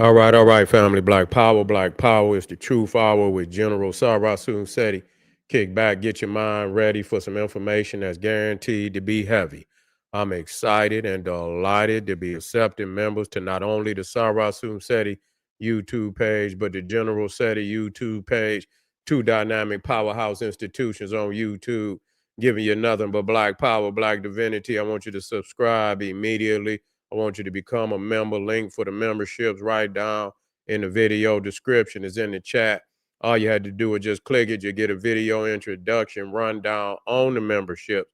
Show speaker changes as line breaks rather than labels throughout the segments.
All right, family. Black Power is the truth hour with General Sarasun Seti. Kick back, get your mind ready for some information that's guaranteed to be heavy. I'm excited and delighted to be accepting members to not only the Sarasun Seti YouTube page, but the General Seti YouTube page, two dynamic powerhouse institutions on YouTube, giving you nothing but black power, black divinity. I want you to subscribe immediately. I want you to become a member. Link for the memberships right down in the video description is in the chat. All you had to do is just click it. You get a video introduction rundown on the membership,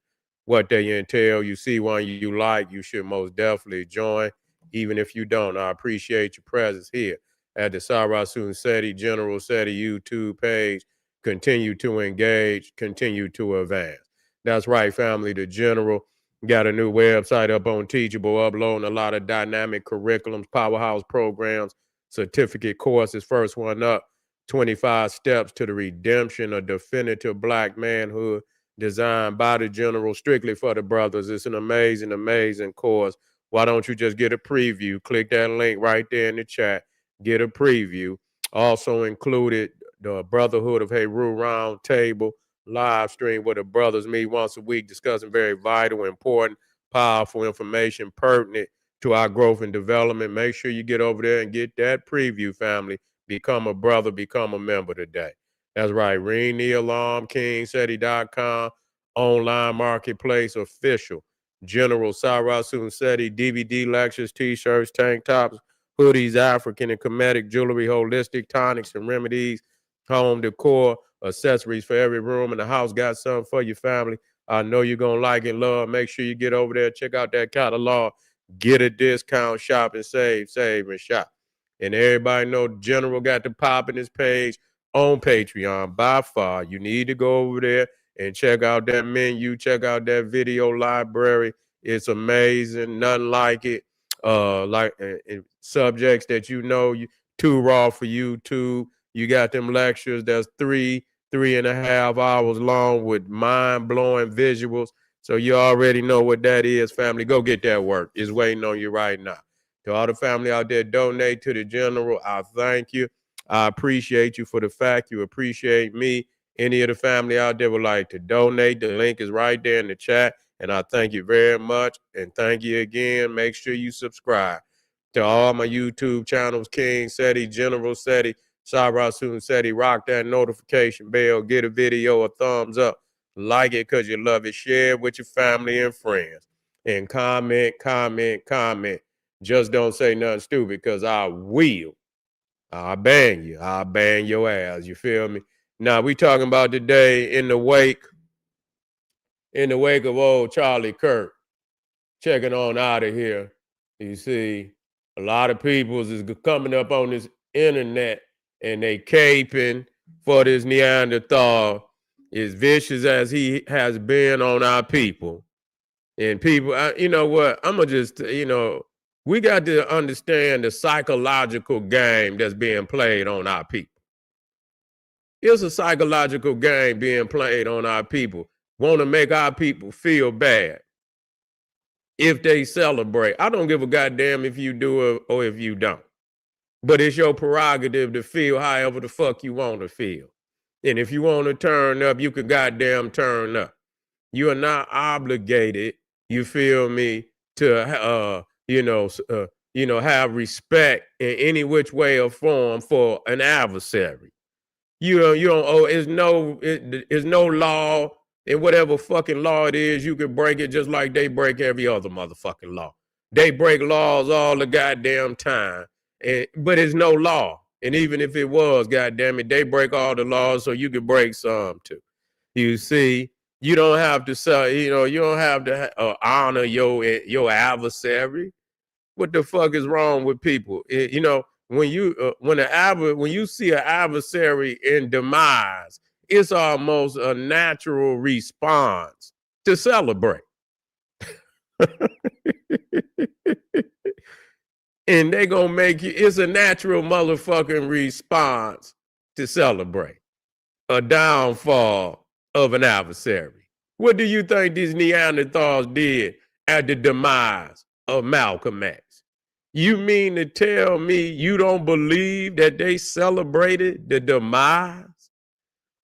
what they entail. You see one you like, you should most definitely join. Even if you don't, I appreciate your presence here at the Sarasun Seti General Seti YouTube page. Continue to engage, continue to advance. That's right, family. The General got a new website up on Teachable, uploading a lot of dynamic curriculums, powerhouse programs, certificate courses. First one up, 25 Steps to the Redemption of Definitive Black Manhood, designed by the General, strictly for the brothers. It's an amazing, amazing course. Why don't you just get a preview? Click that link right there in the chat. Get a preview. Also included the Brotherhood of Heru Round Table live stream where the brothers meet once a week discussing very vital, important, powerful information pertinent to our growth and development. Make sure you get over there and get that preview, family. Become a brother, become a member today. That's right. Ring the alarm, KingSeti.com, online marketplace, official. General Sarasun Seti, DVD lectures, t-shirts, tank tops, hoodies, African and Kemetic jewelry, holistic tonics and remedies, home decor, accessories for every room in the house. Got something for your family. I know you're going to like and love. Make sure you get over there, check out that catalog, get a discount, shop and save and shop. And everybody know General got the pop in his page on Patreon. By far, you need to go over there and check out that menu, check out that video library. It's amazing. Nothing like it. Subjects that you know too raw for YouTube. You got them lectures that's 3.5 hours long with mind-blowing visuals. So you already know what that is, family. Go get that work. It's waiting on you right now. To all the family out there, donate to the General. I thank you. I appreciate you for the fact you appreciate me. Any of the family out there would like to donate, the link is right there in the chat. And I thank you very much. And thank you again. Make sure you subscribe to all my YouTube channels, King Seti, General Seti, Sarasun Seti. Rock that notification bell. Get a video a thumbs up. Like it because you love it. Share it with your family and friends. And comment. Just don't say nothing stupid because I will. I'll bang you. I'll bang your ass. You feel me? Now we talking about today in the wake of old Charlie Kirk checking on out of here. You see, a lot of people is coming up on this internet and they caping for this Neanderthal, as vicious as he has been on our people. And people, you know what? I'm going to just, we got to understand the psychological game that's being played on our people. It's a psychological game being played on our people. Want to make our people feel bad if they celebrate. I don't give a goddamn if you do it or if you don't. But it's your prerogative to feel however the fuck you want to feel. And if you want to turn up, you can goddamn turn up. You are not obligated, you feel me, to have respect in any which way or form for an adversary. You don't owe. It's no law, and whatever fucking law it is, you can break it just like they break every other motherfucking law. They break laws all the goddamn time, but it's no law. And even if it was, goddamn it, they break all the laws, so you can break some too. You see, you don't have to say, you don't have to honor your adversary. What the fuck is wrong with people? When you see an adversary in demise, it's almost a natural response to celebrate. And they gonna make you, it's a natural motherfucking response to celebrate a downfall of an adversary. What do you think these Neanderthals did at the demise of Malcolm X? You mean to tell me you don't believe that they celebrated the demise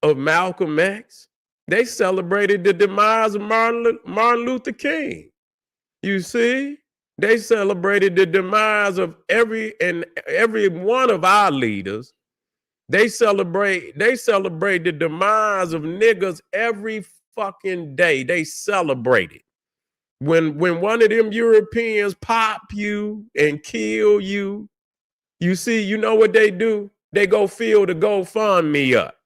of Malcolm X? They celebrated the demise of Martin Luther King. You see? They celebrated the demise of every one of our leaders. They celebrate the demise of niggas every fucking day. They celebrate it. When one of them Europeans pop you and kill you, you see, you know what they do? They go fill the GoFundMe up.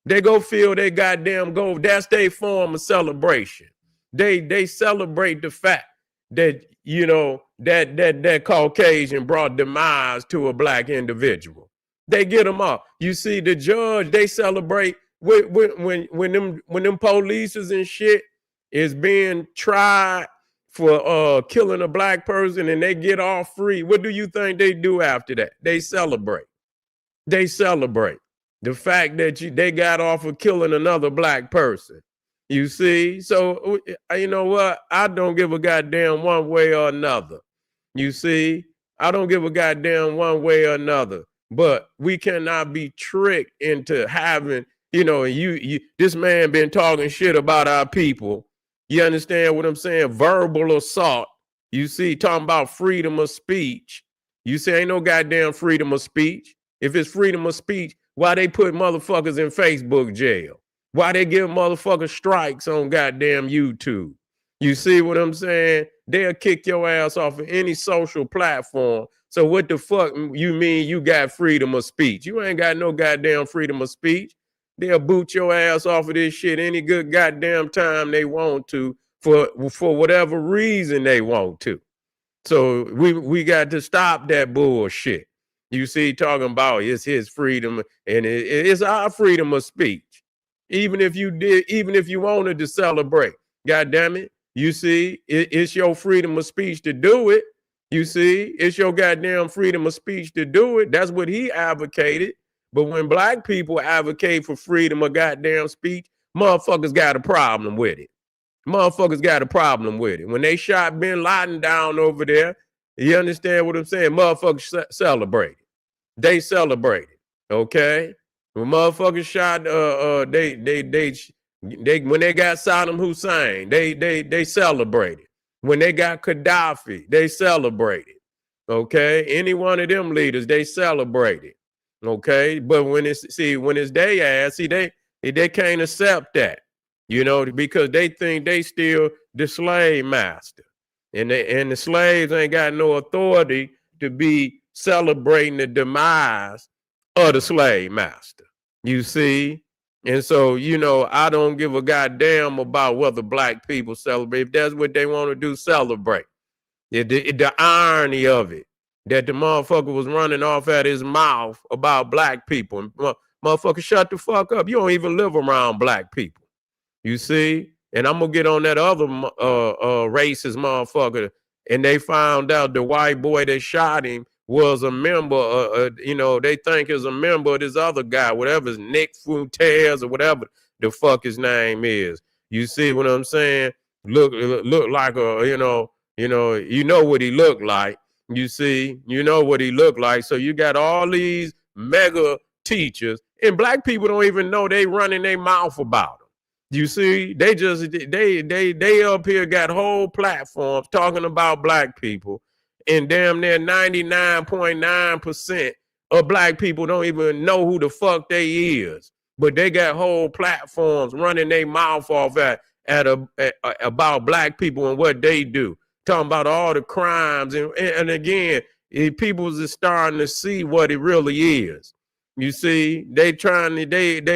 They go fill their goddamn gold. That's their form of celebration. They celebrate the fact that, you know, that Caucasian brought demise to a black individual. They get them up. You see, the judge, they celebrate when them polices and shit is being tried for killing a black person and they get off free. What do you think they do after that? They celebrate. They celebrate the fact that they got off of killing another black person. You see? So, you know what? I don't give a goddamn one way or another. You see? I don't give a goddamn one way or another. But we cannot be tricked into having, you know, this man been talking shit about our people. You understand what I'm saying? Verbal assault. You see, talking about freedom of speech. You say ain't no goddamn freedom of speech. If it's freedom of speech, why they put motherfuckers in Facebook jail? Why they give motherfuckers strikes on goddamn YouTube? You see what I'm saying? They'll kick your ass off of any social platform. So what the fuck you mean you got freedom of speech? You ain't got no goddamn freedom of speech. They'll boot your ass off of this shit any good goddamn time they want to for whatever reason they want to. So we got to stop that bullshit. You see, talking about it's his freedom and it's our freedom of speech. Even if you wanted to celebrate, God damn it, you see, it's your freedom of speech to do it. You see, it's your goddamn freedom of speech to do it. That's what he advocated. But when black people advocate for freedom of goddamn speech, motherfuckers got a problem with it. Motherfuckers got a problem with it. When they shot Bin Laden down over there, you understand what I'm saying? Motherfuckers celebrated. They celebrated. Okay? When motherfuckers shot they when they got Saddam Hussein, they celebrated. When they got Gaddafi, they celebrated. Okay? Any one of them leaders, they celebrated. Okay? But when it's their ass, they can't accept that. You know, because they think they still the slave master. And the slaves ain't got no authority to be celebrating the demise of the slave master. You see? And so, you know, I don't give a goddamn about whether black people celebrate. If that's what they want to do, celebrate. The irony of it, that the motherfucker was running off at his mouth about black people. Motherfucker, shut the fuck up. You don't even live around black people. You see? And I'm going to get on that other racist motherfucker. And they found out the white boy that shot him was a member, you know, they think is a member of this other guy, whatever his Nick Fuentes or whatever the fuck his name is. You see what I'm saying? Look like a, you know what he looked like. You see, you know what he looked like. So you got all these mega teachers, and black people don't even know they running their mouth about them. You see, they up here got whole platforms talking about black people, and damn near 99.9% of black people don't even know who the fuck they is. But they got whole platforms running their mouth off about black people and what they do, talking about all the crimes, and again, people is starting to see what it really is. You see, they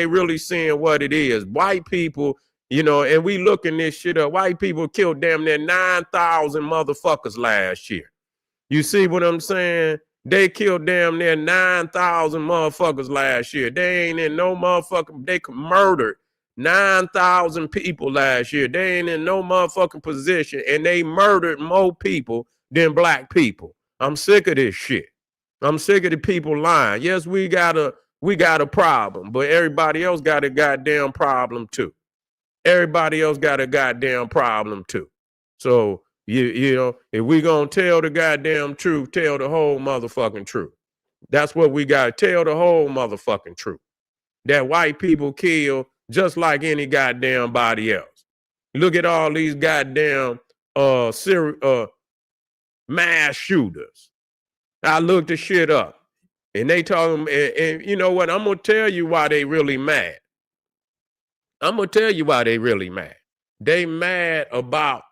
really seeing what it is. White people, you know, and we looking this shit up. White people killed damn near 9,000 motherfuckers last year. You see what I'm saying? They killed damn near 9,000 motherfuckers last year. They ain't in no motherfucking, they murdered 9,000 people last year. They ain't in no motherfucking position, and they murdered more people than black people. I'm sick of this shit. I'm sick of the people lying. Yes, we got a problem, but everybody else got a goddamn problem too. Everybody else got a goddamn problem too. So You know, if we gonna tell the goddamn truth, tell the whole motherfucking truth. That's what we got. Tell the whole motherfucking truth. That white people kill just like any goddamn body else. Look at all these goddamn mass shooters. I looked the shit up, and they told them, and you know what? I'm gonna tell you why they really mad. I'm gonna tell you why they really mad. They mad about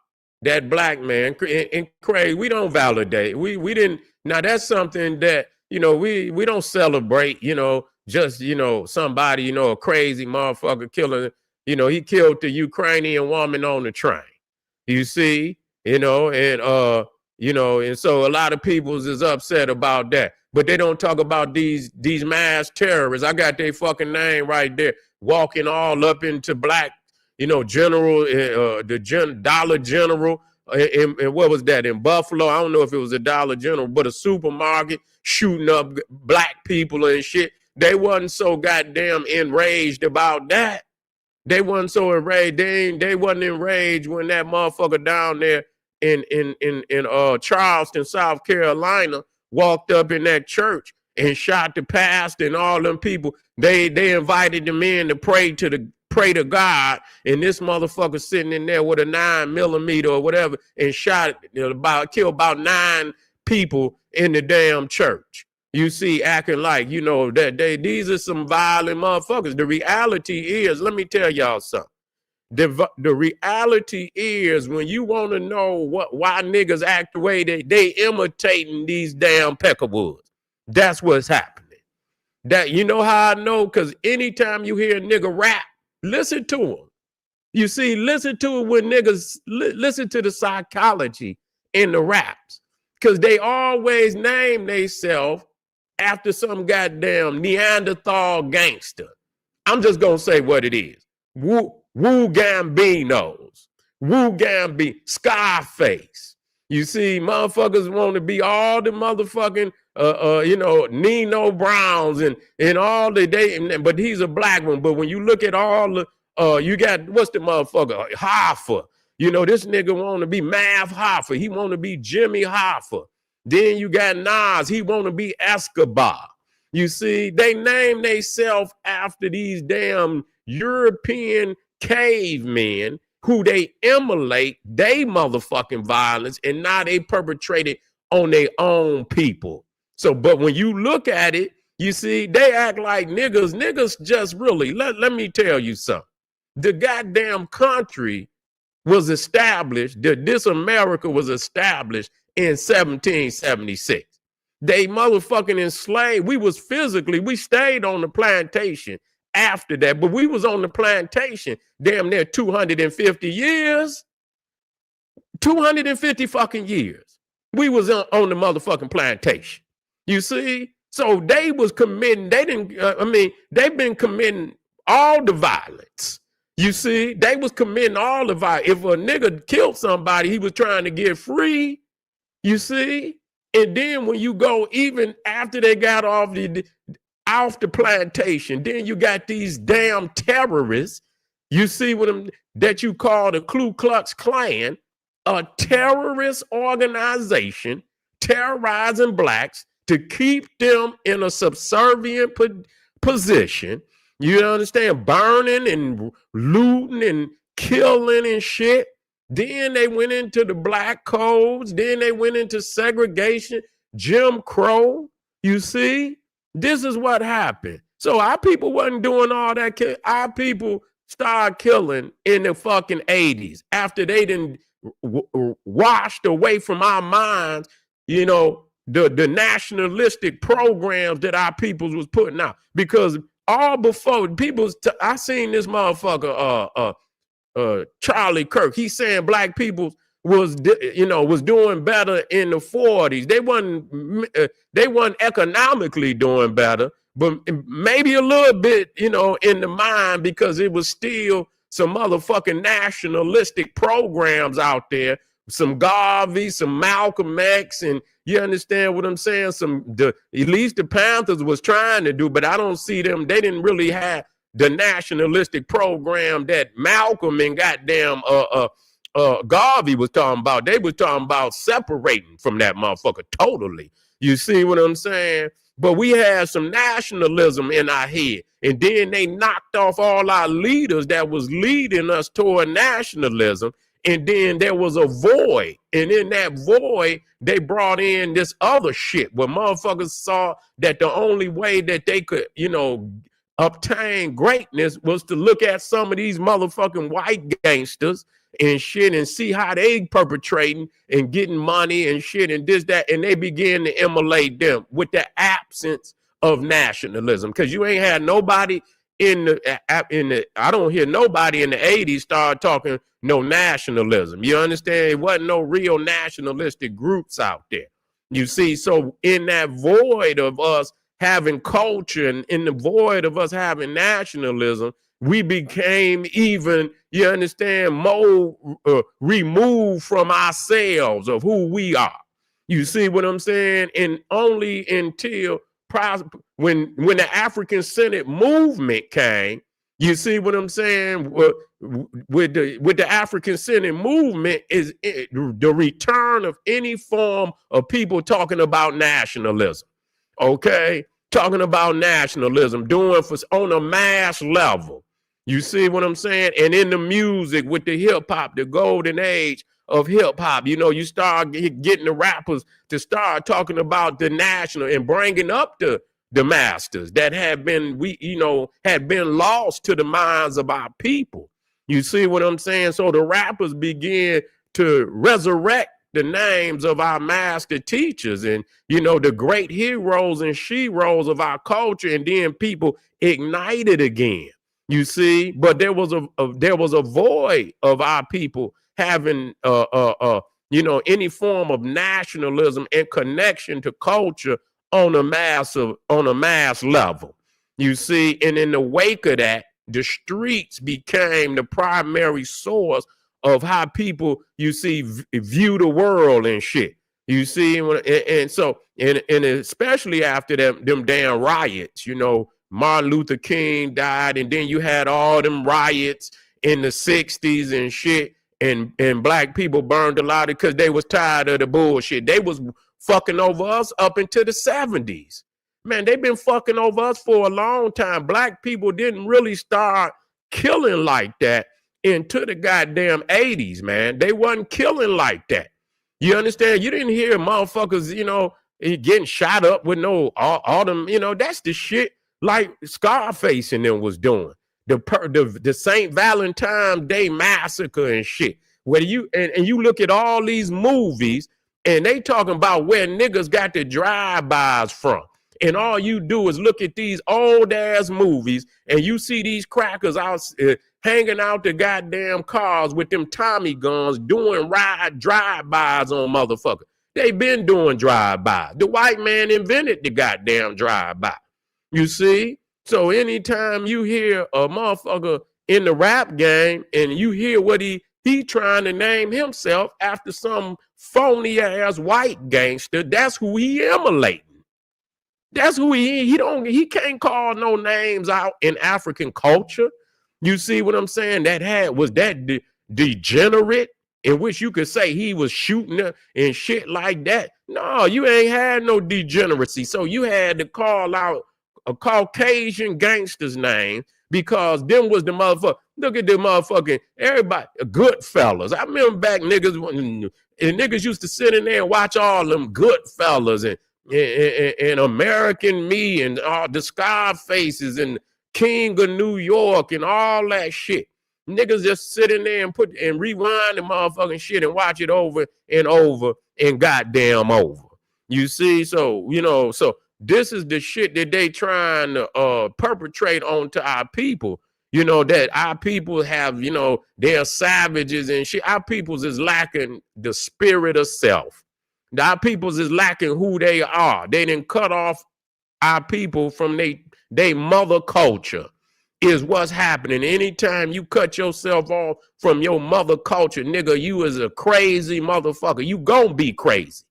that black man. And Craig, we don't validate. We didn't. Now that's something that we don't celebrate. Just somebody a crazy motherfucker killing. He killed the Ukrainian woman on the train. You see, and and so a lot of people is upset about that. But they don't talk about these mass terrorists. I got their fucking name right there, walking all up into black, general, the Dollar General, and what was that in Buffalo? I don't know if it was a Dollar General, but a supermarket shooting up black people and shit. They wasn't so goddamn enraged about that. They wasn't so enraged. They wasn't enraged when that motherfucker down there in Charleston, South Carolina, walked up in that church and shot the pastor and all them people. They invited them in to pray to God, and this motherfucker sitting in there with a 9mm or whatever and killed about 9 people in the damn church. You see, acting like, that these are some violent motherfuckers. The reality is, let me tell y'all something. The reality is, when you want to know why niggas act the way they imitating these damn Peckerwoods. That's what's happening. That you know how I know? Because anytime you hear a nigga rap, listen to him. You see, listen to it when niggas listen to the psychology in the raps. Because they always name themselves after some goddamn Neanderthal gangster. I'm just going to say what it is. Wu Gambinos. Wu Gambi, Scarface. You see, motherfuckers want to be all the motherfucking, Nino Browns and all the, but he's a black one. But when you look at all the, you got, what's the motherfucker? Hoffa. This nigga want to be Mav Hoffa. He want to be Jimmy Hoffa. Then you got Nas. He want to be Escobar. You see, they name themselves after these damn European cavemen who they emulate they motherfucking violence, and now they perpetrate it on their own people. So, but when you look at it, you see, they act like niggas. Niggas just really, let me tell you something. The goddamn country was established, this America was established in 1776. They motherfucking enslaved. We stayed on the plantation after that, but we was on the plantation damn near 250 years. 250 fucking years. We was on the motherfucking plantation. You see? So they was committing, they've been committing all the violence. You see? They was committing all the violence. If a nigga killed somebody, he was trying to get free. You see? And then when you go, even after they got off the plantation, then you got these damn terrorists. You see what them that you call the Ku Klux Klan, a terrorist organization terrorizing blacks to keep them in a subservient position. You understand? Burning and looting and killing and shit. Then they went into the black codes. Then they went into segregation, Jim Crow. You see, this is what happened. So our people wasn't doing all that. Our people started killing in the fucking 80s after they didn't washed away from our minds, the nationalistic programs that our peoples was putting out. Because all before I seen this motherfucker, Charlie Kirk. He's saying black people was doing better in the 40s. They wasn't economically doing better, but maybe a little bit, in the mind, because it was still some motherfucking nationalistic programs out there. Some Garvey, some Malcolm X, and you understand what I'm saying? At least the Panthers was trying to do, but I don't see them. They didn't really have the nationalistic program that Malcolm and goddamn Garvey was talking about. They was talking about separating from that motherfucker totally. You see what I'm saying? But we had some nationalism in our head. And then they knocked off all our leaders that was leading us toward nationalism. And then there was a void. And in that void, they brought in this other shit where motherfuckers saw that the only way that they could, obtain greatness was to look at some of these motherfucking white gangsters and shit and see how they perpetrating and getting money and shit and this, that, and they began to emulate them with the absence of nationalism. Because you ain't had nobody I don't hear nobody in the 80s start talking no nationalism. You understand? It wasn't no real nationalistic groups out there. You see, so in that void of us having culture and in the void of us having nationalism, we became even, you understand, more removed from ourselves of who we are. You see what I'm saying? And only until when the African Senate movement came, you see what I'm saying? With the African Senate movement is the return of any form of people talking about nationalism. Okay, talking about nationalism, doing for on a mass level. You see what I'm saying? And in the music with the hip hop, the golden age of hip hop, you start getting the rappers to start talking about the national and bringing up the masters that have been had been lost to the minds of our people. You see what I'm saying? So the rappers begin to resurrect the names of our master teachers and the great heroes and sheroes of our culture, and then people ignited again. You see, but there was a void of our people having any form of nationalism and connection to culture on a mass level. You see, and in the wake of that, the streets became the primary source of how people, view the world and shit. You see, and so especially after them damn riots, Martin Luther King died, and then you had all them riots in the 60s and shit, and black people burned a lot because they was tired of the bullshit. They was fucking over us up into the 70s. Man, they've been fucking over us for a long time. Black people didn't really start killing like that into the goddamn 80s, man. They wasn't killing like that. You understand? You didn't hear motherfuckers, getting shot up with all them, that's the shit like Scarface and them was doing. The St. Valentine's Day massacre and shit. Where you look at all these movies and they talking about where niggas got the drive-bys from. And all you do is look at these old ass movies and you see these crackers out hanging out the goddamn cars with them Tommy guns doing drive-bys on motherfuckers. They been doing drive-bys. The white man invented the goddamn drive-by. You see? So anytime you hear a motherfucker in the rap game and you hear what he trying to name himself after some phony ass white gangster, that's who he emulating. That's who he can't call no names out in African culture. You see what I'm saying? Was that degenerate in which you could say he was shooting and shit like that? No, you ain't had no degeneracy. So you had to call out a Caucasian gangster's name because them was the motherfucker. Look at the motherfucking everybody, good fellas. I remember back niggas used to sit in there and watch all them good fellas and American Me and all the Scarfaces and King of New York and all that shit. Niggas just sit in there and rewind the motherfucking shit and watch it over and over and goddamn over. You see, so this is the shit that they trying to perpetrate onto our people. That our people have, they're savages and shit. Our peoples is lacking the spirit of self. Our peoples is lacking who they are. They didn't cut off our people from they mother culture is what's happening. Anytime you cut yourself off from your mother culture, nigga, you is a crazy motherfucker. You gonna be crazy.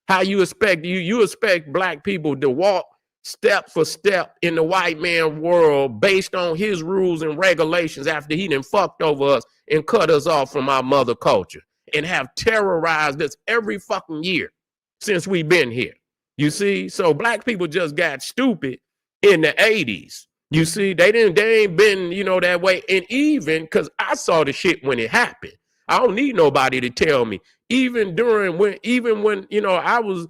How you expect black people to walk step for step in the white man world based on his rules and regulations after he done fucked over us and cut us off from our mother culture and have terrorized us every fucking year since we've been here. You see? So black people just got stupid in the 80s. You see, they ain't been, that way. And even because I saw the shit when it happened. I don't need nobody to tell me. Even when, I was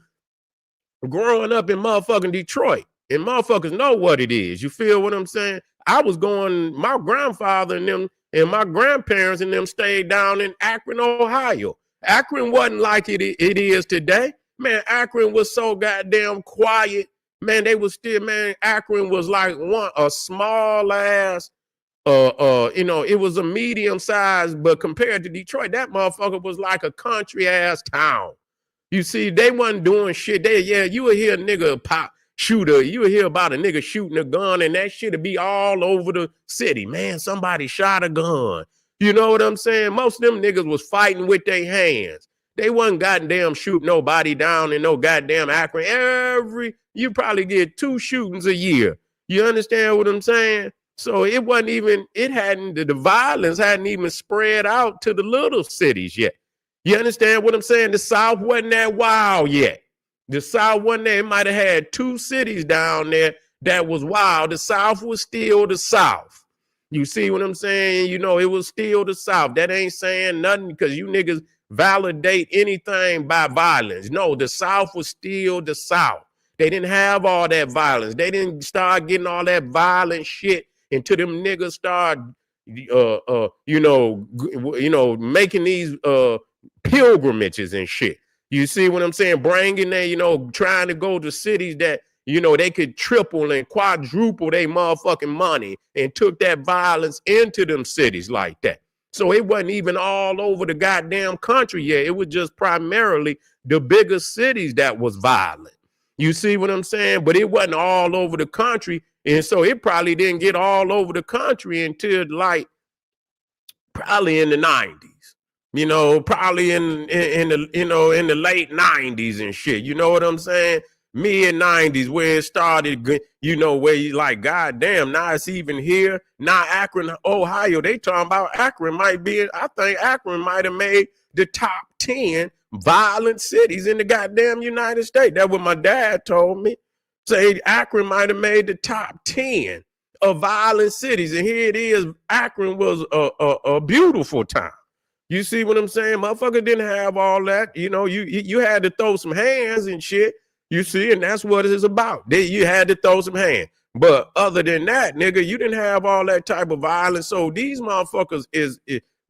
growing up in motherfucking Detroit, and motherfuckers know what it is. You feel what I'm saying? I was going, my grandfather and them and my grandparents and them stayed down in Akron, Ohio. Akron wasn't like it is today. Man, Akron was so goddamn quiet. Man, they was still, Akron was like a small ass, it was a medium size, but compared to Detroit, that motherfucker was like a country ass town. You see, they wasn't doing shit. You would hear a nigga pop shooter. You would hear about a nigga shooting a gun, and that shit would be all over the city. Man, somebody shot a gun. You know what I'm saying? Most of them niggas was fighting with their hands. They wasn't goddamn shoot nobody down in no goddamn Akron. You probably get 2 shootings a year. You understand what I'm saying? So it wasn't even, the violence hadn't even spread out to the little cities yet. You understand what I'm saying? The South wasn't that wild yet. The South wasn't there. It might have had 2 cities down there that was wild. The South was still the South. You see what I'm saying? It was still the South. That ain't saying nothing because you niggas validate anything by violence. No, the South was still the South. They didn't have all that violence. They didn't start getting all that violent shit until them niggas start, making these pilgrimages and shit. You see what I'm saying? Bringing their, trying to go to cities that, they could triple and quadruple their motherfucking money and took that violence into them cities like that. So it wasn't even all over the goddamn country yet. It was just primarily the bigger cities that was violent. You see what I'm saying? But it wasn't all over the country. And so it probably didn't get all over the country until probably in the 90s. Probably in the late 90s and shit. You know what I'm saying? Mid 90s where it started, where you like, goddamn, now it's even here. Now Akron, Ohio, they talking about Akron I think Akron might have made the top 10 violent cities in the goddamn United States. That's what my dad told me. Say Akron might have made the top 10 of violent cities. And here it is. Akron was a beautiful town. You see what I'm saying? Motherfucker didn't have all that. You had to throw some hands and shit. You see, and that's what it is about. You had to throw some hands. But other than that, nigga, you didn't have all that type of violence. So these motherfuckers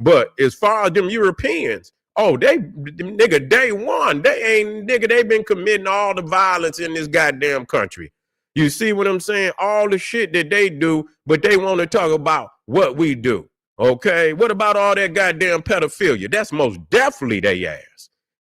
but as far as them Europeans, nigga, day one, they've been committing all the violence in this goddamn country. You see what I'm saying? All the shit that they do, but they want to talk about what we do. Okay? What about all that goddamn pedophilia? That's most definitely they ass.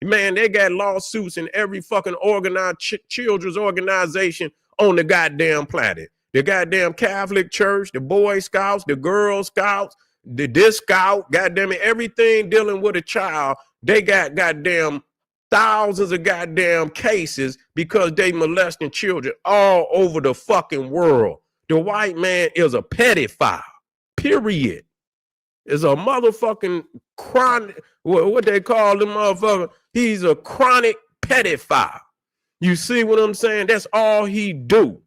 Man, they got lawsuits in every fucking organized children's organization on the goddamn planet. The goddamn Catholic Church, the Boy Scouts, the Girl Scouts, the Disc Scout, goddamn it, everything dealing with a child, they got goddamn thousands of goddamn cases because they molesting children all over the fucking world. The white man is a pedophile, period. Is a motherfucking chronic, what they call the motherfucker, he's a chronic pedophile. You see what I'm saying? That's all he do.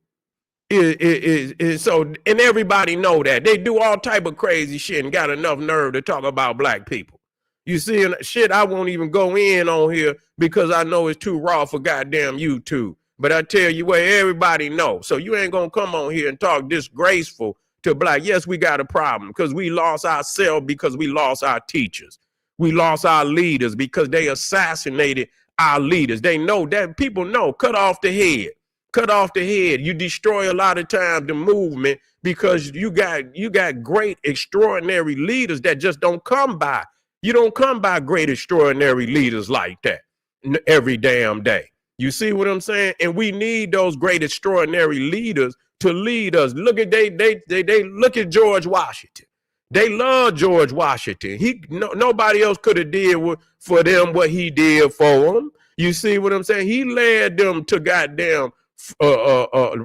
So, and everybody know that. They do all type of crazy shit and got enough nerve to talk about black people. You see, and shit I won't even go in on here because I know it's too raw for goddamn YouTube. But I tell you what, everybody know. So you ain't gonna come on here and talk disgraceful to black. Yes, we got a problem because we lost ourselves because we lost our teachers. We lost our leaders because they assassinated our leaders. They know that, people know, cut off the head. Cut off the head. You destroy a lot of times the movement because you got great, extraordinary leaders that just don't come by. You don't come by great, extraordinary leaders like that every damn day. You see what I'm saying? And we need those great, extraordinary leaders to lead us. Look at they look at George Washington. They love George Washington. Nobody else could have did for them what he did for them. You see what I'm saying? He led them to goddamn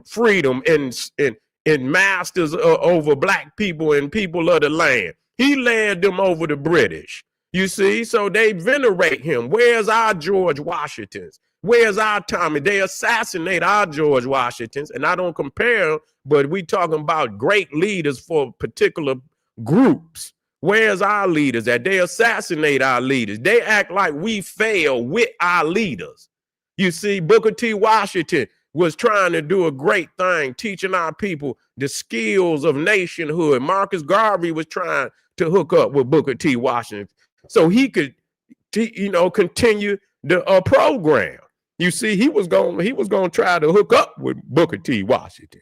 freedom and masters over black people and people of the land. He led them over the British. You see, so they venerate him. Where's our George Washingtons? Where's our Tommy? They assassinate our George Washingtons, and I don't compare, but we talking about great leaders for particular groups. Where's our leaders at? They assassinate our leaders. They act like we fail with our leaders. You see, Booker T. Washington was trying to do a great thing, teaching our people the skills of nationhood. Marcus Garvey was trying to hook up with Booker T. Washington so he could, continue the program. You see, he was going to try to hook up with Booker T. Washington.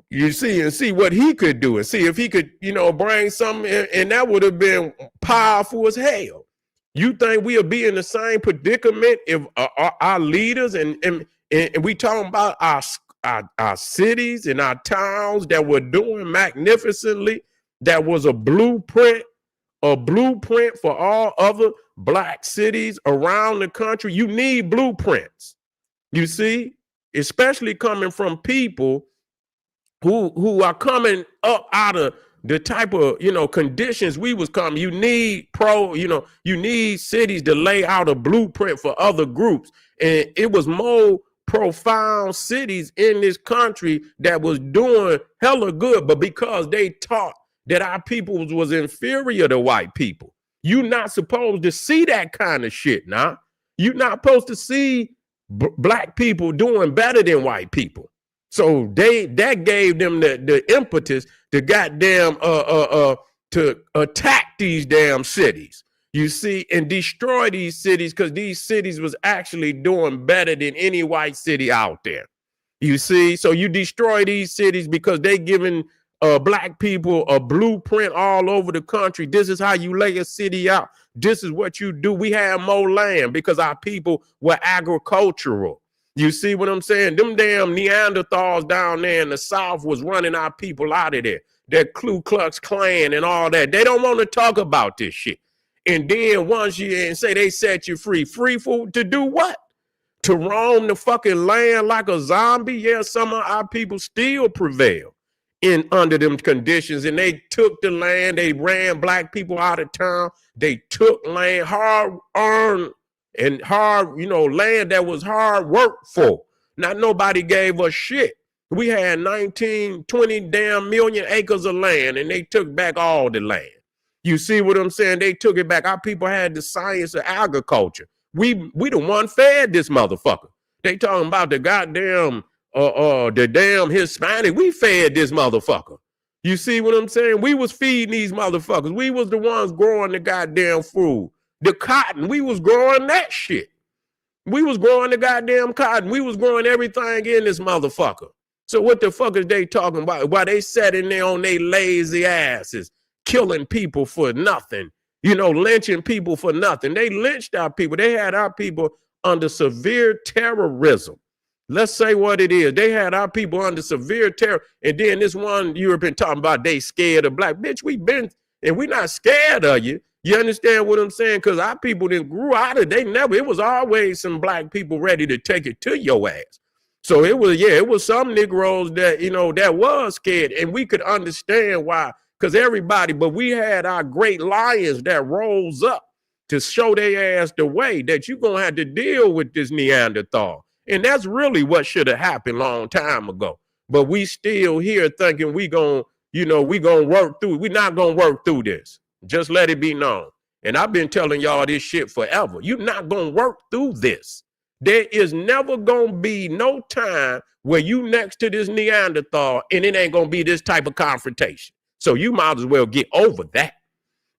You see, and see what he could do and see if he could, bring something in, and that would have been powerful as hell. You think we'll be in the same predicament if our leaders and we talking about our cities and our towns that were doing magnificently, that was a blueprint for all other black cities around the country. You need blueprints, you see, especially coming from people who are coming up out of the type of, conditions we was coming. You need you need cities to lay out a blueprint for other groups. And it was more profound cities in this country that was doing hella good, but because they taught that our people was inferior to white people. You're not supposed to see that kind of shit now. You're not supposed to see black people doing better than white people. So that gave them the impetus to goddamn to attack these damn cities, you see, and destroy these cities, because these cities was actually doing better than any white city out there. You see, so you destroy these cities because they giving black people a blueprint all over the country. This is how you lay a city out. This is what you do. We have more land because our people were agricultural. You see what I'm saying? Them damn Neanderthals down there in the South was running our people out of there. That Ku Klux Klan and all that. They don't want to talk about this shit. And then once you say they set you free for to do what? To roam the fucking land like a zombie? Yeah, some of our people still prevail in under them conditions, and they took the land. They ran black people out of town. They took land, hard earned and hard, land that was hard work for. Not nobody gave us shit. We had 20 damn million acres of land, and they took back all the land. You see what I'm saying? They took it back. Our people had the science of agriculture. We the one fed this motherfucker. They talking about the goddamn the damn Hispanic. We fed this motherfucker. You see what I'm saying? We was feeding these motherfuckers. We was the ones growing the goddamn food. The cotton, we was growing that shit. We was growing the goddamn cotton. We was growing everything in this motherfucker. So what the fuck is they talking about? While they sat in there on their lazy asses, killing people for nothing, lynching people for nothing. They lynched our people. They had our people under severe terrorism. Let's say what it is. They had our people under severe terror. And then this one you have been talking about, they scared of black. Bitch, we been, and we not scared of you. You understand what I'm saying? Because our people didn't grew out of it. It was always some black people ready to take it to your ass. So it was some Negroes that, that was scared. And we could understand why, because but we had our great lions that rose up to show their ass the way that you're going to have to deal with this Neanderthal. And that's really what should have happened a long time ago. But we still here thinking we going to work through. We're not going to work through this. Just let it be known. And I've been telling y'all this shit forever. You're not going to work through this. There is never going to be no time where you next to this Neanderthal and it ain't going to be this type of confrontation. So you might as well get over that.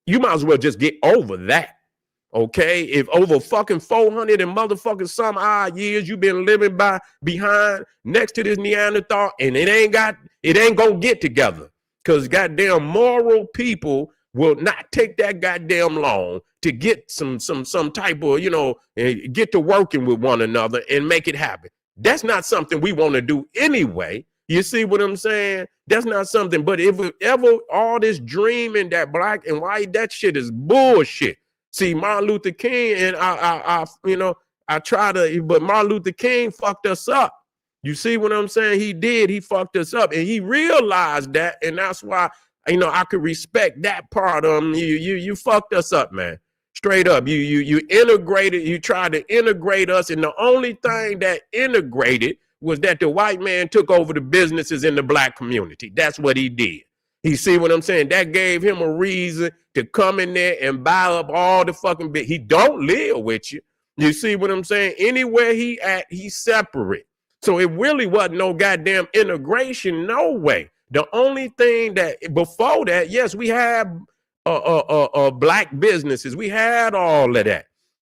You might as well just get over that. Okay? If over fucking 400 and motherfucking some odd years you've been living behind next to this Neanderthal and it ain't going to get together. Because goddamn moral people will not take that goddamn long to get some type of, get to working with one another and make it happen. That's not something we want to do anyway. You see what I'm saying? That's not something. But if ever all this dreaming that black and white, that shit is bullshit. See, Martin Luther King and but Martin Luther King fucked us up. You see what I'm saying? He did. He fucked us up, and he realized that, and that's why I could respect that part of him. You fucked us up, man. Straight up. You integrated. You tried to integrate us, and the only thing that integrated was that the white man took over the businesses in the black community. That's what he did. You see what I'm saying? That gave him a reason to come in there and buy up all the fucking bit. He don't live with you. You see what I'm saying? Anywhere he at, he's separate. So it really wasn't no goddamn integration, no way. The only thing that before that, yes, we had black businesses. We had all of that.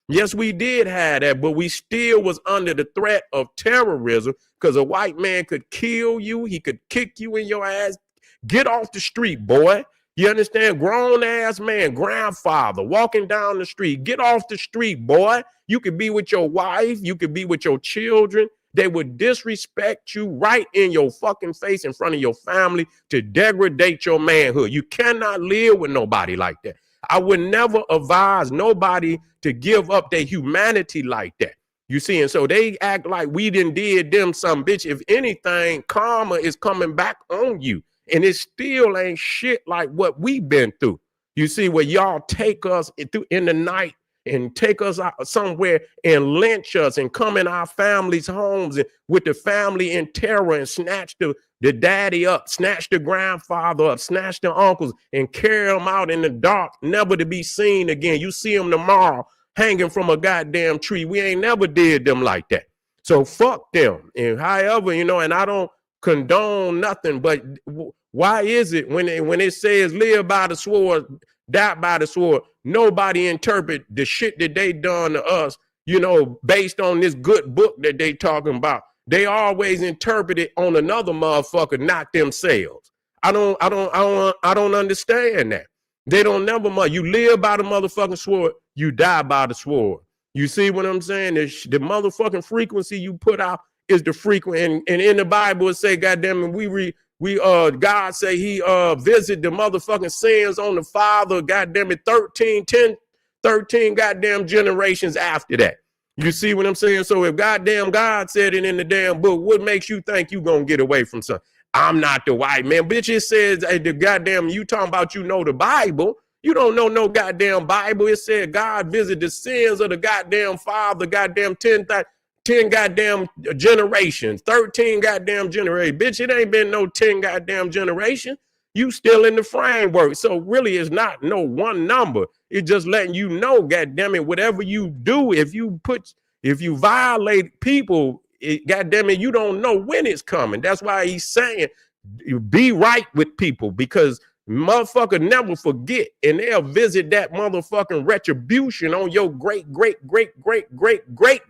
Yes, we did have that, but we still was under the threat of terrorism because a white man could kill you. He could kick you in your ass. Get off the street, boy. You understand? Grown ass man, grandfather, walking down the street. Get off the street, boy. You could be with your wife. You could be with your children. They would disrespect you right in your fucking face in front of your family to degrade your manhood. You cannot live with nobody like that. I would never advise nobody to give up their humanity like that. You see, and so they act like we did them some bitch. If anything, karma is coming back on you. And it still ain't shit like what we've been through. You see, where y'all take us in the night and take us out somewhere and lynch us and come in our families' homes and with the family in terror and snatch the daddy up, snatch the grandfather up, snatch the uncles and carry them out in the dark, never to be seen again. You see them tomorrow hanging from a goddamn tree. We ain't never did them like that. So fuck them. And however, and I don't condone nothing, but why is it when it says live by the sword, die by the sword, nobody interpret the shit that they done to us, based on this good book that they talking about? They always interpret it on another motherfucker, not themselves. I don't understand that. They don't never, you live by the motherfucking sword, you die by the sword. You see what I'm saying? The motherfucking frequency you put out is the frequent, and in the Bible it say, goddamn it, God say he visit the motherfucking sins on the father, goddamn it, 13 goddamn generations after that. You see what I'm saying? So if goddamn God said it in the damn book, what makes you think you gonna get away from something? I'm not the white man. Bitch, it says the goddamn, you talking about the Bible. You don't know no goddamn Bible. It said God visit the sins of the goddamn father, goddamn 10 goddamn generations, 13 goddamn generations. Bitch, it ain't been no 10 goddamn generations. You still in the framework. So really it's not no one number. It's just letting you know, goddamn it, whatever you do, if you violate people, goddamn it, you don't know when it's coming. That's why he's saying be right with people, because motherfucker never forget, and they'll visit that motherfucking retribution on your great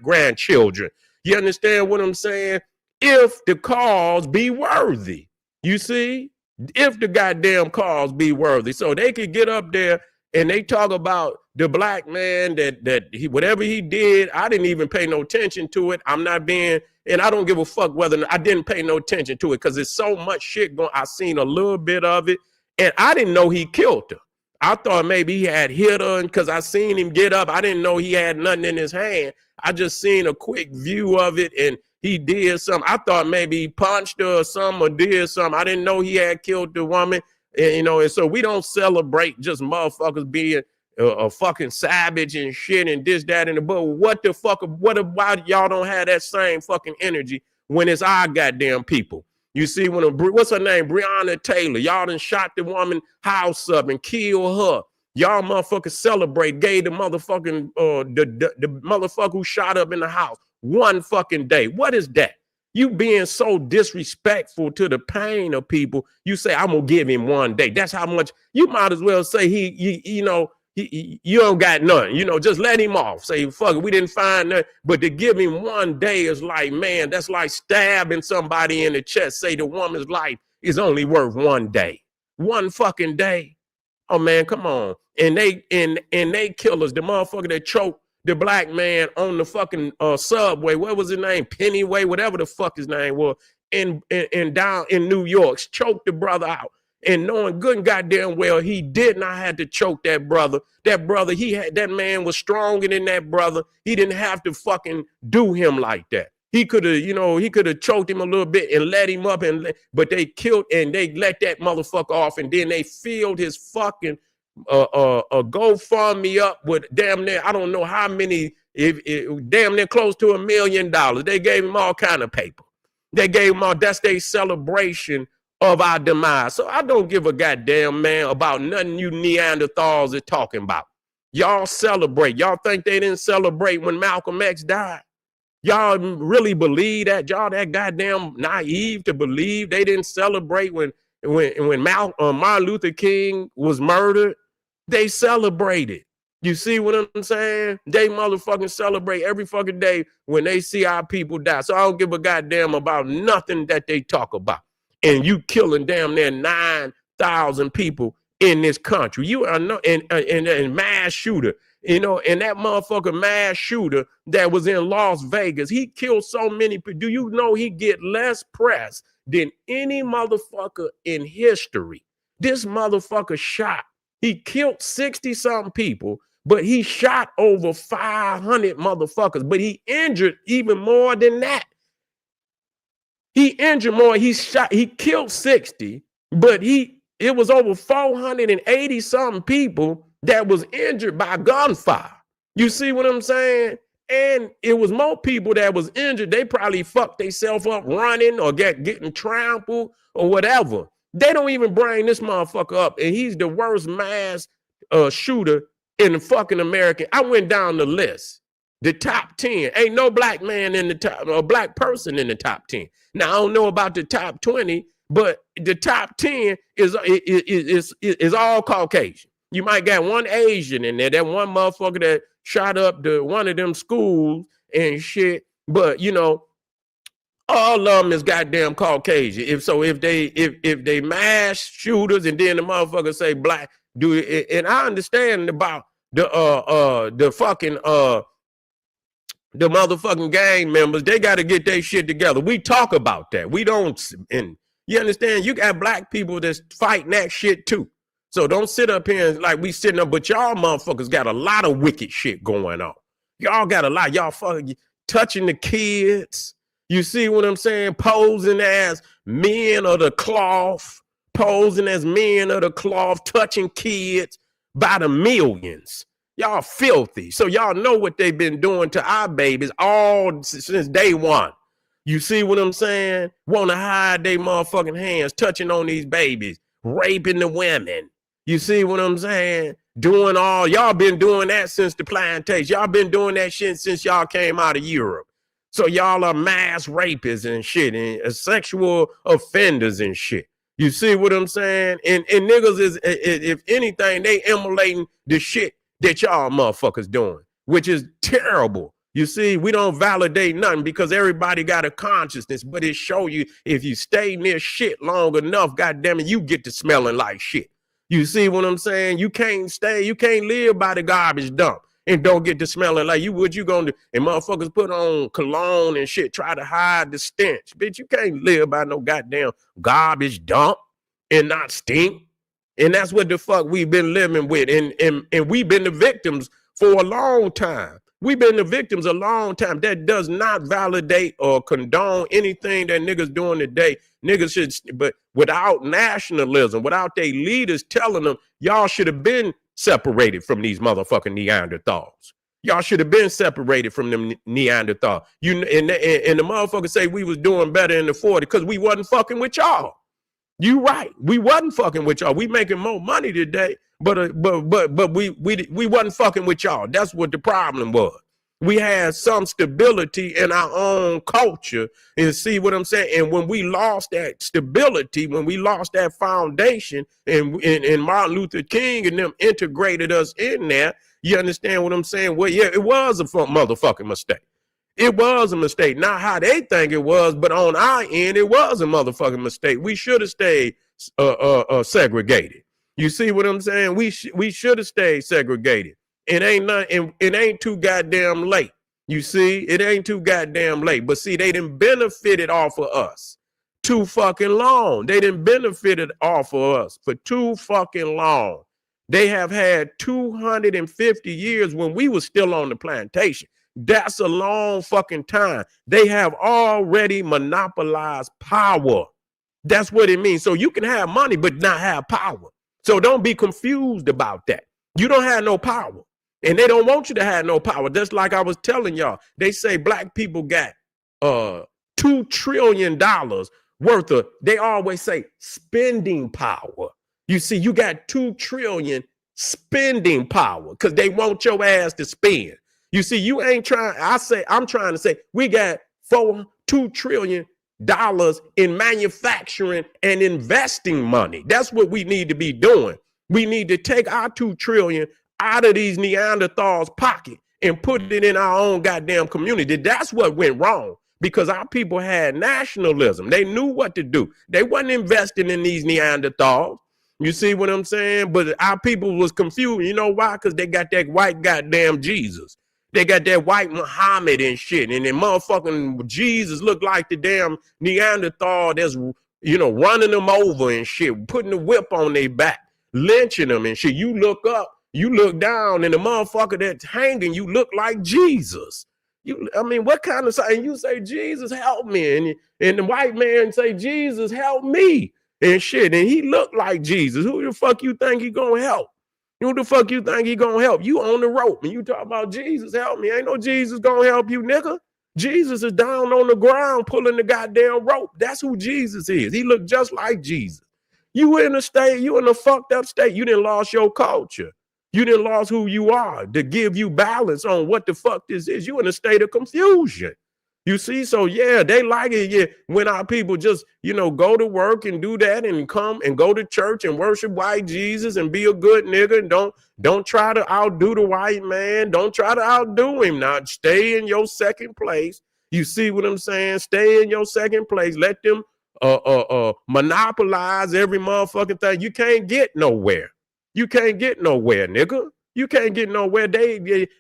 grandchildren. You understand what I'm saying? If the cause be worthy, you see, if the goddamn cause be worthy. So they could get up there and they talk about the black man that he, whatever he did, I didn't even pay no attention to it. I'm not being, and I don't give a fuck whether I didn't pay no attention to it, because there's so much shit going. I seen a little bit of it. And I didn't know he killed her. I thought maybe he had hit her, because I seen him get up. I didn't know he had nothing in his hand. I just seen a quick view of it, and he did something. I thought maybe he punched her or something or did something. I didn't know he had killed the woman. And, and so we don't celebrate just motherfuckers being a fucking savage and shit and this, that, and the but what the fuck, why y'all don't have that same fucking energy when it's our goddamn people? You see, what's her name? Breonna Taylor. Y'all done shot the woman house up and killed her. Y'all motherfuckers celebrate, gave the motherfucking, the motherfucker who shot up in the house one fucking day. What is that? You being so disrespectful to the pain of people. You say, I'm going to give him one day. That's how much. You might as well say you don't got none. Just let him off. Say, fuck it, we didn't find nothing. But to give him one day is like, man, that's like stabbing somebody in the chest. Say the woman's life is only worth one day. One fucking day. Oh, man, come on. And they killers, the motherfucker that choked the black man on the fucking subway. What was his name? Pennyway, whatever the fuck his name was, in down in New York. Choked the brother out. And knowing good and goddamn well he did not have to choke that brother. That man was stronger than that brother. He didn't have to fucking do him like that. He could have, he could have choked him a little bit and let him up, but they killed and they let that motherfucker off, and then they filled his fucking GoFundMe up with damn near, I don't know how many, damn near close to $1 million. They gave him all kind of paper. They gave him all, that's their celebration of our demise. So I don't give a goddamn, man, about nothing you Neanderthals are talking about. Y'all celebrate. Y'all think they didn't celebrate when Malcolm X died? Y'all really believe that? Y'all that goddamn naive to believe they didn't celebrate when Martin Luther King was murdered? They celebrated. You see what I'm saying? They motherfucking celebrate every fucking day when they see our people die. So I don't give a goddamn about nothing that they talk about. And you killing damn near 9,000 people in this country. You are no and mass shooter. And that motherfucker mass shooter that was in Las Vegas, he killed so many people. Do you know he get less press than any motherfucker in history? This motherfucker shot. He killed 60-something people, but he shot over 500 motherfuckers. But he injured even more than that. He injured more. He killed 60, but it was over 480 something people that was injured by gunfire. You see what I'm saying? And it was more people that was injured. They probably fucked themselves up running or getting trampled or whatever. They don't even bring this motherfucker up, and he's the worst mass shooter in the fucking American. I went down the list. The top 10. Ain't no black man in the top, or black person in the top 10. Now, I don't know about the top 20, but the top 10 is all Caucasian. You might got one Asian in there, that one motherfucker that shot up one of them schools and shit. But, all of them is goddamn Caucasian. If they mass shooters and then the motherfucker say black, do it. And I understand about the fucking the motherfucking gang members, they got to get their shit together. We talk about that. We don't, and you understand, you got black people that's fighting that shit too. So don't sit up here and like we sitting up, but y'all motherfuckers got a lot of wicked shit going on. Y'all got a lot. Y'all fucking touching the kids. You see what I'm saying? Posing as men of the cloth, touching kids by the millions. Y'all filthy. So y'all know what they've been doing to our babies all since day one. You see what I'm saying? Want to hide their motherfucking hands, touching on these babies, raping the women. You see what I'm saying? Y'all been doing that since the plantation. Y'all been doing that shit since y'all came out of Europe. So y'all are mass rapists and shit and sexual offenders and shit. You see what I'm saying? And niggas is, if anything, they emulating the shit that y'all motherfuckers doing, which is terrible. You see, we don't validate nothing because everybody got a consciousness, but it show you if you stay near shit long enough, goddamn it, you get to smelling like shit. You see what I'm saying? You can't live by the garbage dump and don't get to smelling like you gonna do? And motherfuckers put on cologne and shit, try to hide the stench. Bitch, you can't live by no goddamn garbage dump and not stink. And that's what the fuck we've been living with. And we've been the victims for a long time. We've been the victims a long time. That does not validate or condone anything that niggas doing today. Niggas should, but without nationalism, without their leaders telling them, y'all should have been separated from these motherfucking Neanderthals. Y'all should have been separated from them Neanderthals. And the motherfuckers say we was doing better in the 40s because we wasn't fucking with y'all. You right. We wasn't fucking with y'all. We making more money today, but we wasn't fucking with y'all. That's what the problem was. We had some stability in our own culture, and see what I'm saying? And when we lost that stability, when we lost that foundation, and Martin Luther King and them integrated us in there, you understand what I'm saying? Well, yeah, it was a motherfucking mistake. It was a mistake. Not how they think it was, but on our end, it was a motherfucking mistake. We should have stayed segregated. You see what I'm saying? We should have stayed segregated. It ain't too goddamn late. You see, it ain't too goddamn late. But see, they done benefited off of us too fucking long. They done benefited off of us for too fucking long. They have had 250 years when we was still on the plantation. That's a long fucking time. They have already monopolized power. That's what it means. So you can have money, but not have power. So don't be confused about that. You don't have no power. And they don't want you to have no power. Just like I was telling y'all, they say black people got $2 trillion worth of, they always say spending power. You see, you got 2 trillion spending power because they want your ass to spend. You see, you ain't trying. I'm trying to say we got $2 trillion in manufacturing and investing money. That's what we need to be doing. We need to take our 2 trillion out of these Neanderthals' pocket and put it in our own goddamn community. That's what went wrong because our people had nationalism. They knew what to do. They wasn't investing in these Neanderthals. You see what I'm saying? But our people was confused. You know why? Because they got that white goddamn Jesus. They got that white Muhammad and shit. And then motherfucking Jesus looked like the damn Neanderthal that's, running them over and shit, putting the whip on their back, lynching them and shit. You look up, you look down, and the motherfucker that's hanging, you look like Jesus. What kind of sign? You say, Jesus, help me. And the white man say, Jesus, help me. And shit, and he looked like Jesus. Who the fuck you think he gonna help? Who the fuck you think he gonna help? You on the rope, and you talk about Jesus, help me. Ain't no Jesus gonna help you, nigga. Jesus is down on the ground pulling the goddamn rope. That's who Jesus is. He looked just like Jesus. You in a fucked up state. You done lost your culture. You done lost who you are to give you balance on what the fuck this is. You in a state of confusion. You see, so yeah, they like it. Yeah, when our people just, go to work and do that and come and go to church and worship white Jesus and be a good nigga and don't try to outdo the white man. Don't try to outdo him. Now stay in your second place. You see what I'm saying? Stay in your second place. Let them monopolize every motherfucking thing. You can't get nowhere. You can't get nowhere, nigga. You can't get nowhere. They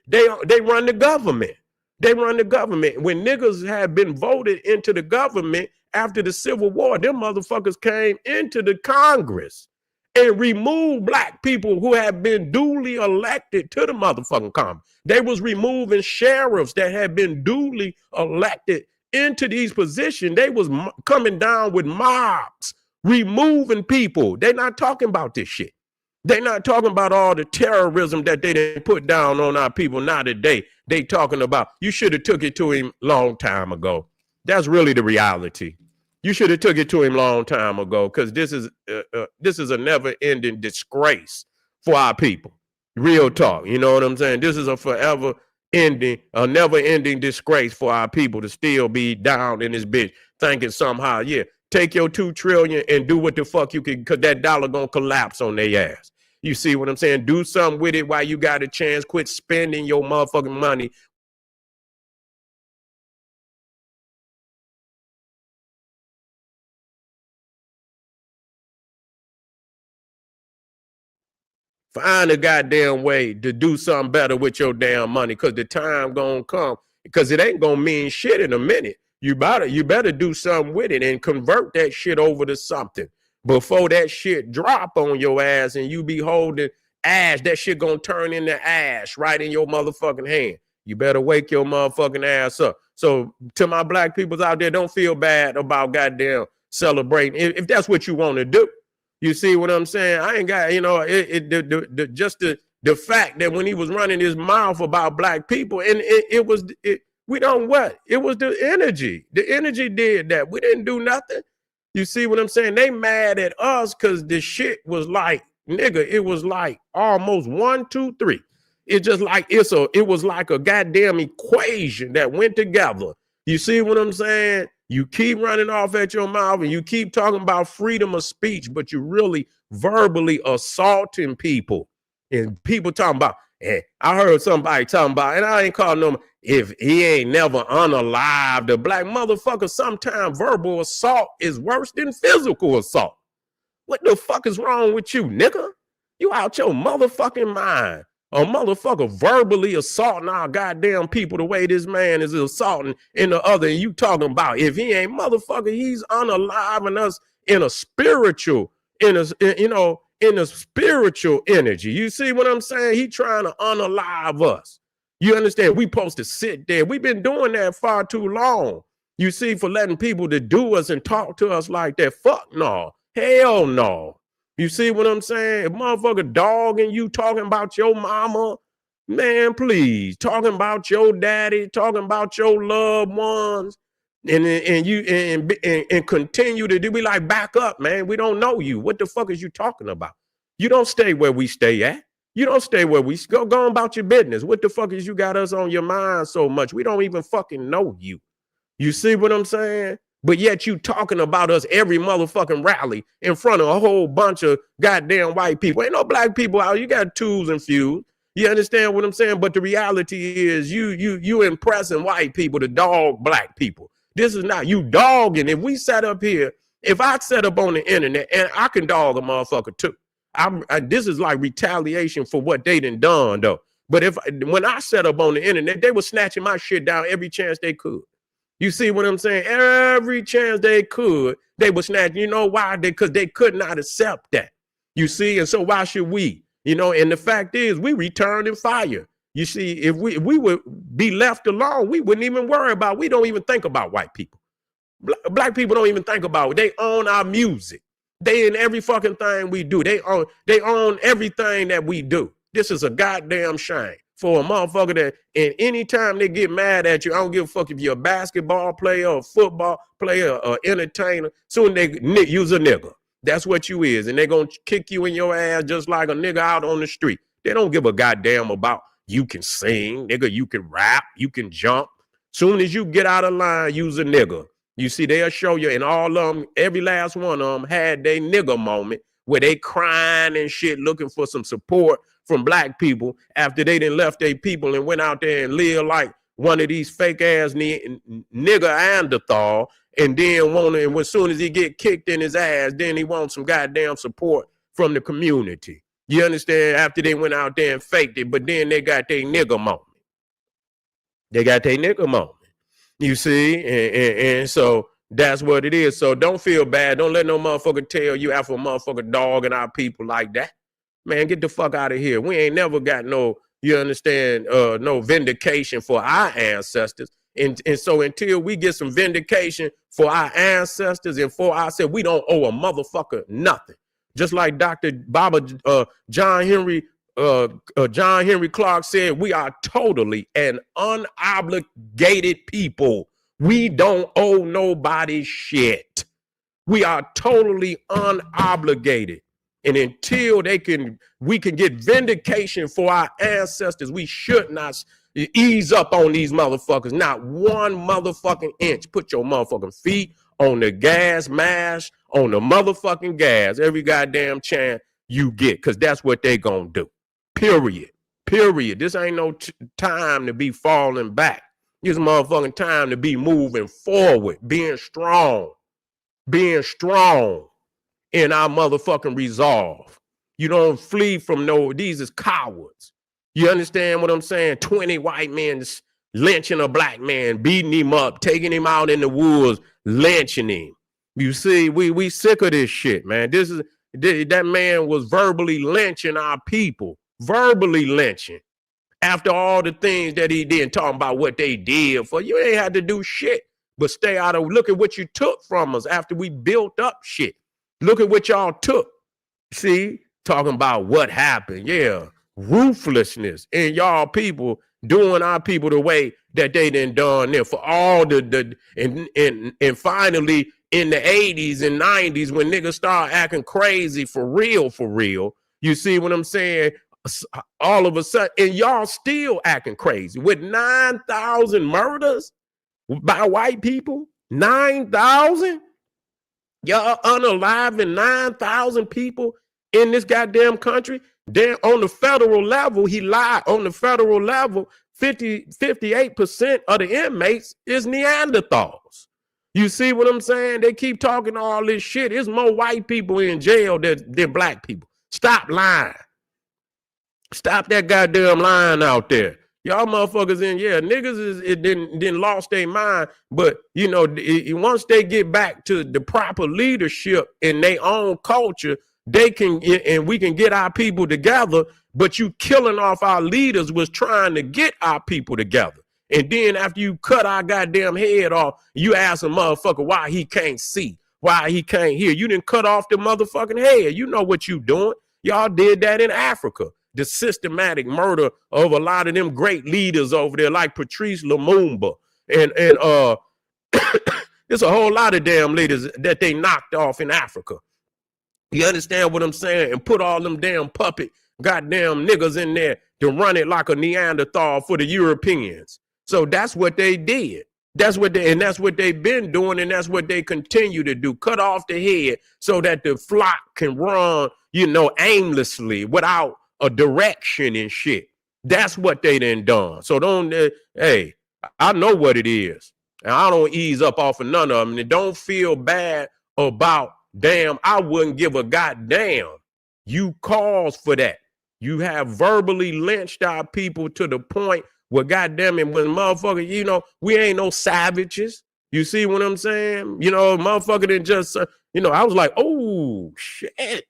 run the government. They run the government. When niggas had been voted into the government after the Civil War, them motherfuckers came into the Congress and removed black people who had been duly elected to the motherfucking Congress. They was removing sheriffs that had been duly elected into these positions. They was coming down with mobs, removing people. They're not talking about this shit. They're not talking about all the terrorism that they didn't put down on our people. Not today. They talking about you should have took it to him long time ago. That's really the reality. You should have took it to him long time ago because this is a never-ending disgrace for our people. Real talk. You know what I'm saying? This is a never-ending disgrace for our people to still be down in this bitch thinking somehow, yeah, take your 2 trillion and do what the fuck you can, because that dollar gonna collapse on their ass. You see what I'm saying? Do something with it while you got a chance. Quit spending your motherfucking money. Find a goddamn way to do something better with your damn money because the time gonna come because it ain't gonna mean shit in a minute. You better do something with it and convert that shit over to something before that shit drop on your ass and you be holding ash. That shit gonna turn into ash right in your motherfucking hand. You better wake your motherfucking ass up. So to my black peoples out there, don't feel bad about goddamn celebrating if that's what you want to do. You see what I'm saying? I ain't got, the fact that when he was running his mouth about black people and it was the energy. The energy did that. We didn't do nothing. You see what I'm saying? They mad at us because the shit was like, nigga, it was like almost 1, 2, 3. It just like it was like a goddamn equation that went together. You see what I'm saying? You keep running off at your mouth and you keep talking about freedom of speech, but you're really verbally assaulting people. And people talking about, I heard somebody talking about, and I ain't calling them, if he ain't never unalived a black motherfucker, sometimes verbal assault is worse than physical assault. What the fuck is wrong with you, nigga? You out your motherfucking mind. A motherfucker verbally assaulting our goddamn people the way this man is assaulting in the other. And you talking about if he ain't motherfucker, he's unaliving us in a spiritual, in a spiritual energy. You see what I'm saying? He trying to unalive us. You understand? We supposed to sit there. We've been doing that far too long. You see, for letting people to do us and talk to us like that. Fuck no. Hell no. You see what I'm saying? If motherfucker dogging you, talking about your mama, man, please. Talking about your daddy, talking about your loved ones. And continue to do, be like, back up, man. We don't know you. What the fuck is you talking about? You don't stay where we stay at. You don't stay where we go about your business. What the fuck is you got us on your mind so much? We don't even fucking know you. You see what I'm saying? But yet you talking about us every motherfucking rally in front of a whole bunch of goddamn white people. Ain't no black people out. You got twos and fews. You understand what I'm saying? But the reality is you impressing white people to dog black people. This is not you dogging. If we sat up here, if I set up on the internet, and I can dog a motherfucker too. This is like retaliation for what they done though. But when I set up on the internet, they were snatching my shit down every chance they could. You see what I'm saying? Every chance they could, they were snatching. You know why? Because they could not accept that. You see, and so why should we? You know, and the fact is, we returned in fire. You see, if we would be left alone, we wouldn't even worry about. We don't even think about white people. Black people don't even think about it. They own our music. They in every fucking thing we do. They own everything that we do. This is a goddamn shame for a motherfucker that, and anytime they get mad at you, I don't give a fuck if you're a basketball player or a football player or entertainer, soon they use a nigga. That's what you is. And they gonna kick you in your ass just like a nigga out on the street. They don't give a goddamn about you can sing, nigga, you can rap, you can jump. Soon as you get out of line, use a nigga. You see, they'll show you, and all of them, every last one of them had their nigga moment where they crying and shit, looking for some support from black people after they done left their people and went out there and lived like one of these fake ass nigger-Neanderthal, and then and as soon as he get kicked in his ass, then he wants some goddamn support from the community. You understand? After they went out there and faked it, but then they got their nigger moment. They got their nigger moment. You see, and so that's what it is. So don't feel bad. Don't let no motherfucker tell you after a motherfucker dogging our people like that. Man, get the fuck out of here. We ain't never got no, you understand, no vindication for our ancestors. And so until we get some vindication for our ancestors and for ourselves, we don't owe a motherfucker nothing. Just like Dr. John Henry Clark said, we are totally an unobligated people. We don't owe nobody shit. We are totally unobligated. And until we can get vindication for our ancestors, we should not ease up on these motherfuckers. Not one motherfucking inch. Put your motherfucking feet on the gas, mash on the motherfucking gas every goddamn chance you get, because that's what they gonna do. Period. This ain't no time to be falling back. This motherfucking time to be moving forward, being strong in our motherfucking resolve. You don't flee from these is cowards. You understand what I'm saying? 20 white men lynching a black man, beating him up, taking him out in the woods, lynching him. You see, we sick of this shit, man. That man was verbally lynching our people. Verbally lynching after all the things that he did, talking about what they did for you. Ain't had to do shit but stay out of. Look at what you took from us after we built up shit. Look at what y'all took. See, talking about what happened. Yeah, ruthlessness in y'all people doing our people the way that they done there for all and finally in the 80s and 90s when niggas start acting crazy for real. You see what I'm saying? All of a sudden, and y'all still acting crazy with 9,000 murders by white people. 9,000? Y'all unaliving 9,000 people in this goddamn country. Then on the federal level, he lied. On the federal level, 58% of the inmates is Neanderthals. You see what I'm saying? They keep talking all this shit. There's more white people in jail than black people. Stop lying. Stop that goddamn lying out there. Y'all motherfuckers niggas didn't lost their mind. But, you know, once they get back to the proper leadership in their own culture, they can, and we can get our people together, but you killing off our leaders was trying to get our people together. And then after you cut our goddamn head off, you ask a motherfucker why he can't see, why he can't hear. You didn't cut off the motherfucking head. You know what you doing. Y'all did that in Africa. The systematic murder of a lot of them great leaders over there, like Patrice Lumumba. And there's a whole lot of damn leaders that they knocked off in Africa. You understand what I'm saying? And put all them damn puppet goddamn niggas in there to run it like a Neanderthal for the Europeans. So that's what they did. That's what they've been doing, and that's what they continue to do. Cut off the head so that the flock can run, aimlessly without a direction and shit. That's what they done. So hey, I know what it is. And I don't ease up off of none of them. And don't feel bad about, damn, I wouldn't give a goddamn. You cause for that. You have verbally lynched our people to the point where, goddamn it, when motherfucker, we ain't no savages. You see what I'm saying? Motherfucker didn't just, I was like, oh, shit.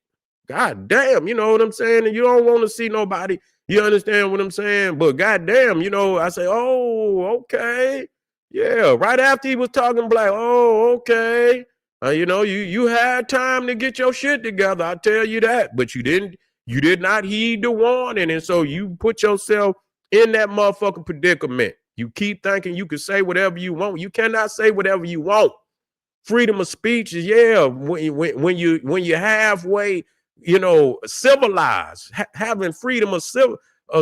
God damn, you know what I'm saying? And you don't want to see nobody. You understand what I'm saying? But goddamn, I say, oh, okay. Yeah, right after he was talking black, oh, okay. You had time to get your shit together. I tell you that, but you did not heed the warning. And so you put yourself in that motherfucking predicament. You keep thinking you can say whatever you want. You cannot say whatever you want. Freedom of speech is, when you halfway, civilized. Having freedom of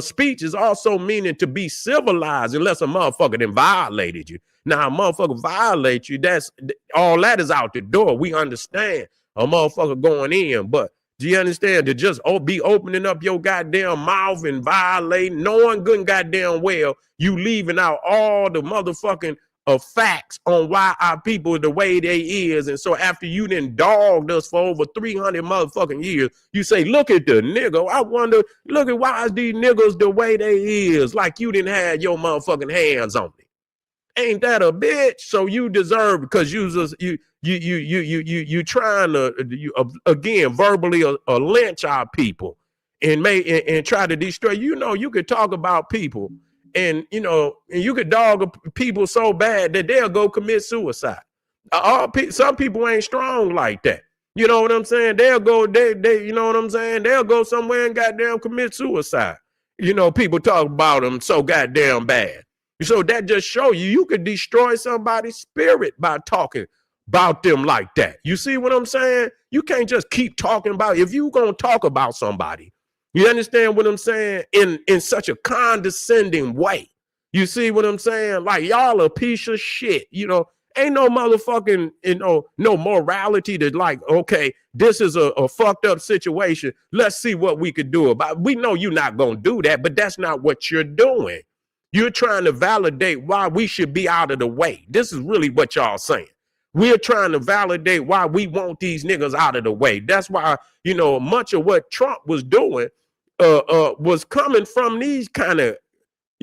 speech is also meaning to be civilized, unless a motherfucker then violated you. Now, a motherfucker violate you, that's all that is out the door. We understand a motherfucker going in, but do you understand to just be opening up your goddamn mouth and violating, knowing good and goddamn well you leaving out all the motherfucking facts on why our people are the way they is. And so after you done dogged us for over 300 motherfucking years, you say, look at the nigga. I wonder, look at why is these niggas the way they is, like you didn't have your motherfucking hands on it. Ain't that a bitch? So you deserve, because you trying to again verbally lynch our people and try to destroy. You could talk about people and you could dog people so bad that they'll go commit suicide. Some people ain't strong like that. You know what I'm saying? They'll go, you know what I'm saying? They'll go somewhere and goddamn commit suicide. People talk about them so goddamn bad. So that just show you could destroy somebody's spirit by talking about them like that. You see what I'm saying? You can't just keep talking about, if you gonna talk about somebody, you understand what I'm saying, in such a condescending way. You see what I'm saying? Like, y'all a piece of shit. Ain't no motherfucking, no morality to, like, okay, this is a fucked up situation. Let's see what we could do about it. We know you're not gonna do that, but that's not what you're doing. You're trying to validate why we should be out of the way. This is really what y'all saying. We're trying to validate why we want these niggas out of the way. That's why, much of what Trump was doing was coming from these kind of,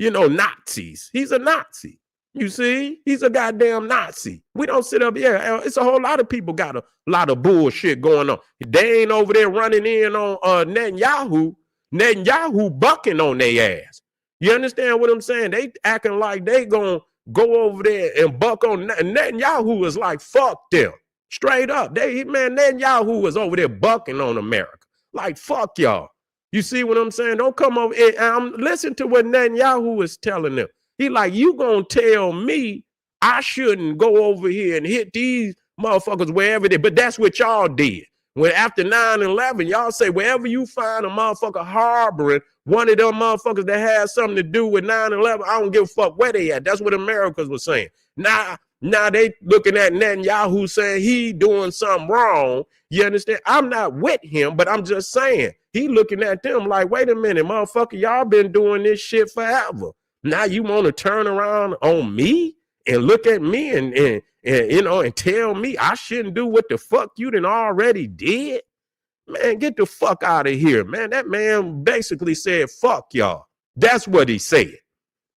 Nazis. He's a Nazi. You see, he's a goddamn Nazi. We don't sit up here. It's a whole lot of people got a lot of bullshit going on. They ain't over there running in on Netanyahu. Netanyahu bucking on their ass. You understand what I'm saying? They acting like they gonna go over there and buck on Netanyahu. Is like, fuck them. Straight up. Netanyahu was over there bucking on America. Like, fuck y'all. You see what I'm saying? Don't come over and listen to what Netanyahu is telling them. He like, you gonna tell me I shouldn't go over here and hit these motherfuckers wherever they, but that's what y'all did. When after 9/11, y'all say wherever you find a motherfucker harboring one of them motherfuckers that has something to do with 9/11, I don't give a fuck where they at. That's what Americans were saying. Now they looking at Netanyahu saying he doing something wrong. You understand? I'm not with him, but I'm just saying he looking at them like, wait a minute, motherfucker, y'all been doing this shit forever. Now you want to turn around on me and look at me and tell me I shouldn't do what the fuck you done already did? Man, get the fuck out of here, man. That man basically said, fuck y'all. That's what he said.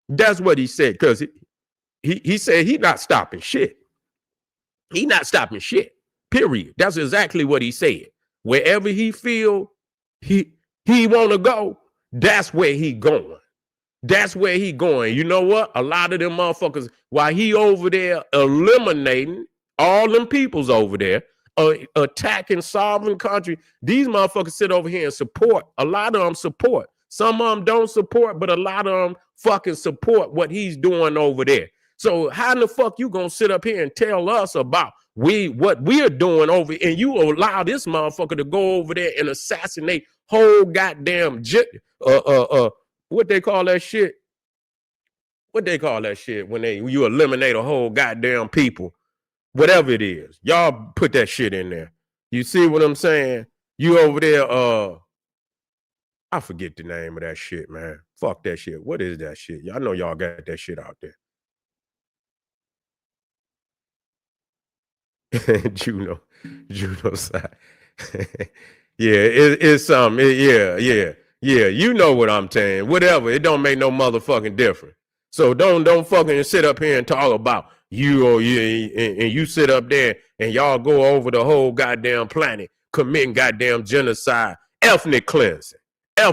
That's what he said, because he said he not stopping shit. He not stopping shit, period. That's exactly what he said. Wherever he feel he want to go, that's where he going. That's where he going. You know what? A lot of them motherfuckers, while he over there eliminating all them peoples over there, attacking sovereign country, these motherfuckers sit over here and support. A lot of them support. Some of them don't support, but a lot of them fucking support what he's doing over there. So how in the fuck you gonna sit up here and tell us about what we're doing over, and you allow this motherfucker to go over there and assassinate whole goddamn what they call that shit? What they call that shit when you eliminate a whole goddamn people? Whatever it is. Y'all put that shit in there. You see what I'm saying? You over there, I forget the name of that shit, man. Fuck that shit. What is that shit? Y'all know y'all got that shit out there. Juno side. Yeah, it's something. Yeah. You know what I'm saying. Whatever. It don't make no motherfucking difference. So don't fucking sit up here and talk about you or you, and you sit up there and y'all go over the whole goddamn planet committing goddamn genocide, ethnic cleansing. I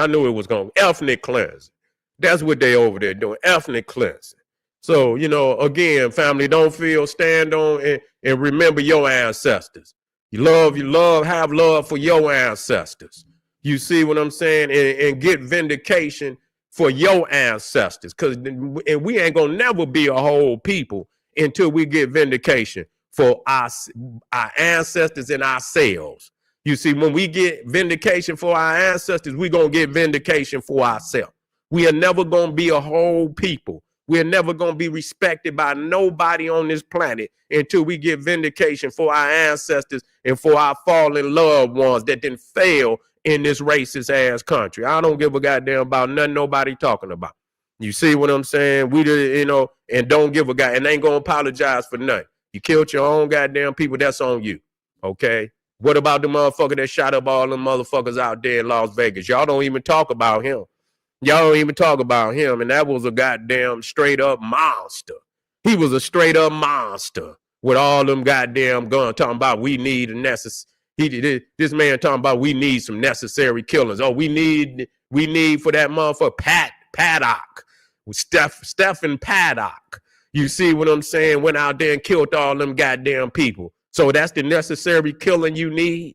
knew it was going ethnic cleansing. That's what they over there doing, ethnic cleansing. So, you know, again, family, don't feel, stand on and remember your ancestors. You have love for your ancestors. You see what I'm saying? And get vindication for your ancestors. And we ain't going to never be a whole people until we get vindication for our ancestors and ourselves. You see, when we get vindication for our ancestors, we're going to get vindication for ourselves. We are never going to be a whole people. We're never going to be respected by nobody on this planet until we get vindication for our ancestors and for our fallen loved ones that didn't fail in this racist ass country. I don't give a goddamn about nothing nobody talking about. You see what I'm saying? We did, you know, and don't give a god and ain't going to apologize for nothing. You killed your own goddamn people. That's on you. Okay. What about the motherfucker that shot up all them motherfuckers out there in Las Vegas? Y'all don't even talk about him. Y'all don't even talk about him, and that was a goddamn straight up monster. He was a straight up monster with all them goddamn guns talking about we need a necessary. This man talking about we need some necessary killings. Oh, we need for that motherfucker Paddock, Stephen Paddock. You see what I'm saying? Went out there and killed all them goddamn people. So that's the necessary killing you need?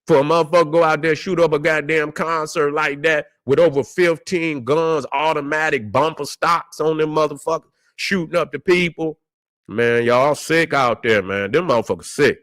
For a motherfucker go out there, shoot up a goddamn concert like that with over 15 guns, automatic bumper stocks on them motherfuckers, shooting up the people. Man, y'all sick out there, man. Them motherfuckers sick.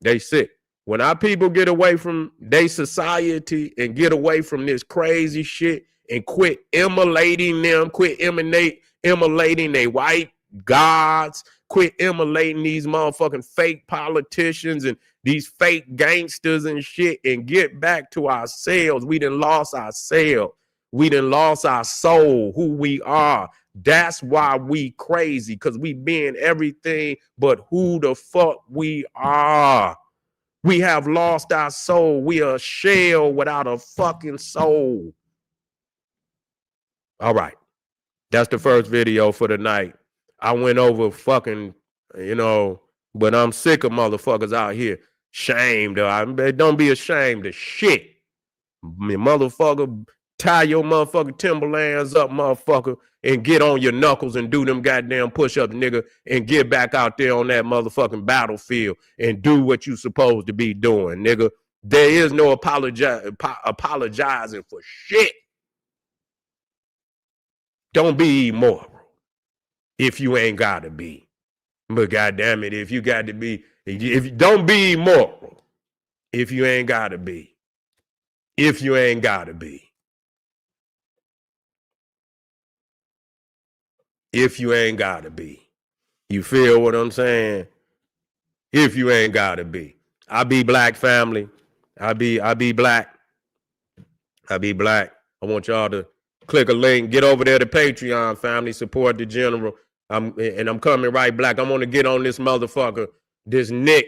They sick. When our people get away from their society and get away from this crazy shit and quit immolating them, quit immolating their white gods, quit immolating these motherfucking fake politicians and these fake gangsters and shit and get back to ourselves. We done lost ourselves. We done lost our soul, who we are. That's why we crazy, because we being everything but who the fuck we are. We have lost our soul. We are a shell without a fucking soul. All right. That's the first video for the night. I went over fucking, you know, but I'm sick of motherfuckers out here shamed. Don't be ashamed of shit. Motherfucker, tie your motherfucking Timberlands up, motherfucker, and get on your knuckles and do them goddamn push-ups, nigga, and get back out there on that motherfucking battlefield and do what you supposed to be doing, nigga. There is no apologizing for shit. Don't be immoral if you ain't gotta be. But goddamn it, if you got to be, if don't be immoral if you ain't gotta be. If you ain't gotta be. If you ain't gotta be. You feel what I'm saying? If you ain't gotta be. I be black, family. I be black. I be black. I want y'all to click a link, get over there to Patreon, family, support the general. I'm coming right black. I'm gonna get on this motherfucker, this Nick.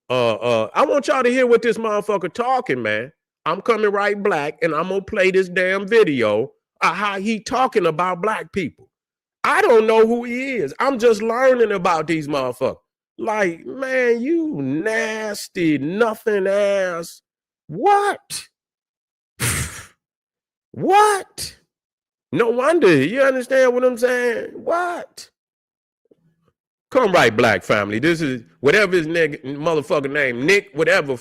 I want y'all to hear what this motherfucker talking, man. I'm coming right black, and I'm gonna play this damn video of how he talking about black people. I don't know who he is. I'm just learning about these motherfuckers. Like, man, you nasty, nothing ass. What? What? No wonder. You understand what I'm saying? What? Come right, black family. This is whatever his motherfucker name, Nick, whatever.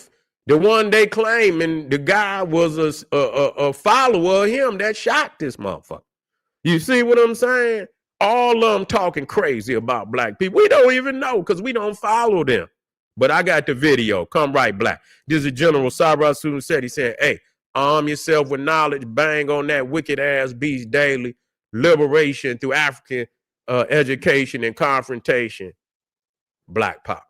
The one they claim, and the guy was a follower of him that shot this motherfucker. You see what I'm saying? All of them talking crazy about black people. We don't even know because we don't follow them. But I got the video. Come right, black. This is General Cyrus said. He said, hey, arm yourself with knowledge. Bang on that wicked ass beast daily. Liberation through African education and confrontation. Black Power.